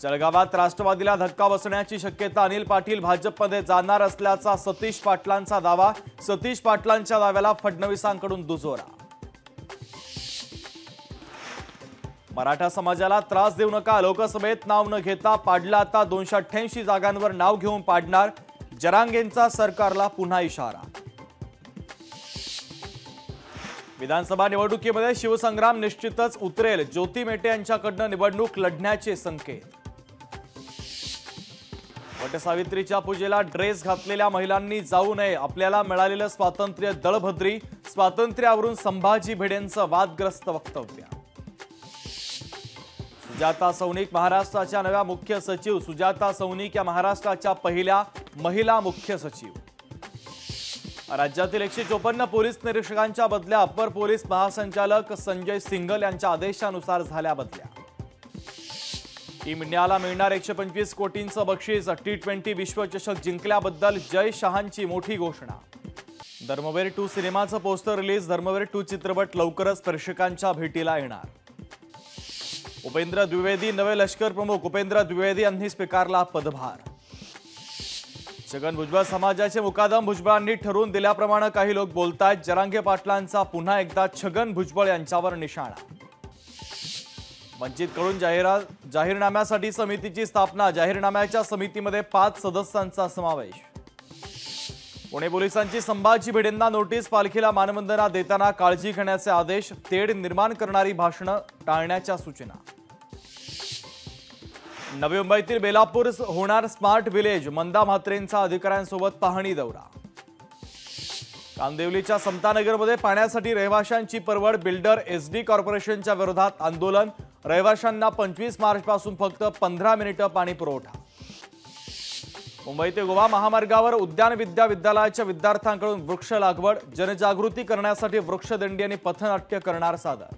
जळगावात राष्ट्रवादीला धक्का बसण्याची शक्यता, अनिल पाटील भाजपमध्ये जाणार असल्याचा सतीश पाटलांचा दावा। सतीश पाटलांच्या दाव्याला फडणवीसांकडून दुजोरा। मराठा समाजाला त्रास देऊ नका, लोकसभेत नाव न घेता पाडला आता 288 जागांवर नाव घेऊन पाडणार, जरांगेंचा सरकारला पुन्हा इशारा। विधानसभा निवडणुकीमध्ये शिवसंग्राम निश्चितच उतरेल, ज्योती मेटे यांच्याकडून निवडणूक लढण्याचे संकेत। वटसावित्रीच्या पूजेला ड्रेस घातलेल्या महिलांनी जाऊ नये, आपल्याला मिळालेलं स्वातंत्र्य दळभद्री, स्वातंत्र्यावरून संभाजी भिडेंचं वादग्रस्त वक्तव्य। सुजाता सौनिक महाराष्ट्राच्या नव्या मुख्य सचिव, सुजाता सौनिक या महाराष्ट्राच्या पहिल्या महिला मुख्य सचिव। राज्यातील 154 पोलीस निरीक्षकांच्या बदल्या अप्पर पोलीस महासंचालक संजय सिंगल यांच्या आदेशानुसार झाल्या बदल्या। टीम इंडियाला मिळणार 125 कोटींचं बक्षीस, T20 विश्वचषक जिंकल्याबद्दल जय शहांची मोठी घोषणा। धर्मवीर 2 सिनेमाचं पोस्टर रिलीज, धर्मवीर 2 चित्रपट लवकरच प्रेक्षकांच्या भेटीला येणार। उपेंद्र द्विवेदी नवे लष्कर प्रमुख, उपेंद्र द्विवेदी यांनी स्वीकारला पदभार। छगन भुजबळ समाजाचे मुकादम, भुजबळांनी ठरवून दिल्याप्रमाणे काही लोक बोलतायत, जरांगे पाटलांचा पुन्हा एकदा छगन भुजबळ यांच्यावर निशाणा। वंचितकडून जाहीरनाम्यासाठी समितीची स्थापना, जाहीरनाम्याच्या समितीमध्ये 5 सदस्यांचा समावेश। पुणे पोलिसांची संभाजी भिडेंना नोटीस, पालखीला मानवंदना देताना काळजी घेण्याचे आदेश, तेढ निर्माण करणारी भाषणं टाळण्याच्या सूचना। नवी मुंबईतील बेलापूर होणार स्मार्ट विलेज, मंदा म्हात्रेंचा अधिकाऱ्यांसोबत पाहणी दौरा। कांदिवलीच्या समतानगरमध्ये पाण्यासाठी रहिवाशांची परवड, बिल्डर SD कॉर्पोरेशनच्या विरोधात आंदोलन, रहिवाशांना 25 मार्चपासून फक्त 15 मिनिटं पाणी पुरवठा। मुंबई ते गोवा महामार्गावर उद्यान विद्यालयाच्या विद्यार्थ्यांकडून वृक्ष लागवड, जनजागृती करण्यासाठी वृक्षदिंडी आणि पथनाट्य करणार सादर।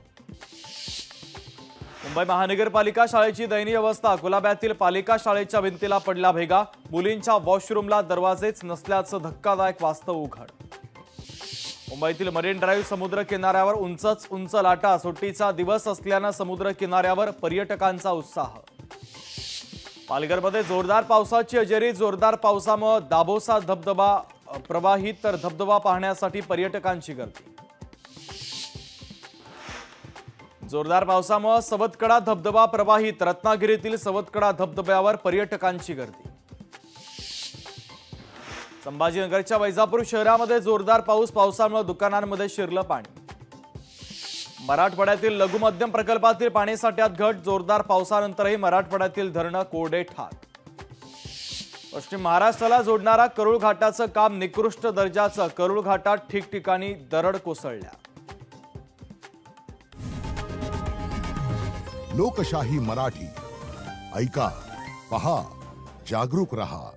मुंबई महानगरपालिका शाळेची दयनीय अवस्था, कुलाब्यातील पालिका शाळेच्या भिंतीला पडला भेगा, मुलींच्या वॉशरूमला दरवाजेच नसल्याचं धक्कादायक वास्तव उघड। मुंबईतील मरीन ड्राईव्ह समुद्र किनाऱ्यावर उंचच उंच लाटा, सुट्टीचा दिवस असल्यानं समुद्र किनाऱ्यावर पर्यटकांचा उत्साह। पालघरमध्ये जोरदार पावसाची हजेरी, जोरदार पावसामुळे दाभोसा धबधबा प्रवाहित, तर धबधबा पाहण्यासाठी पर्यटकांची गर्दी। जोरदार पावसामुळे सवतकडा धबधबा प्रवाहित, रत्नागिरीतील सवतकडा धबधब्यावर पर्यटकांची गर्दी। संभाजीनगरच्या वैजापूर शहरामध्ये जोरदार पाऊस, पावसामुळे दुकानांमध्ये शिरलं पाणी। मराठवाड्यातील लघु मध्यम प्रकल्पातील पाणीसाठ्यात घट, जोरदार पावसानंतरही मराठवाड्यातील धरणं कोरडे ठाक। पश्चिम महाराष्ट्राला जोडणारा करूळ घाटाचं काम निकृष्ट दर्जाचं, करूळ घाटात ठिकठिकाणी दरड कोसळल्या। लोकशाही मराठी ऐका, पहा, जागरूक रहा।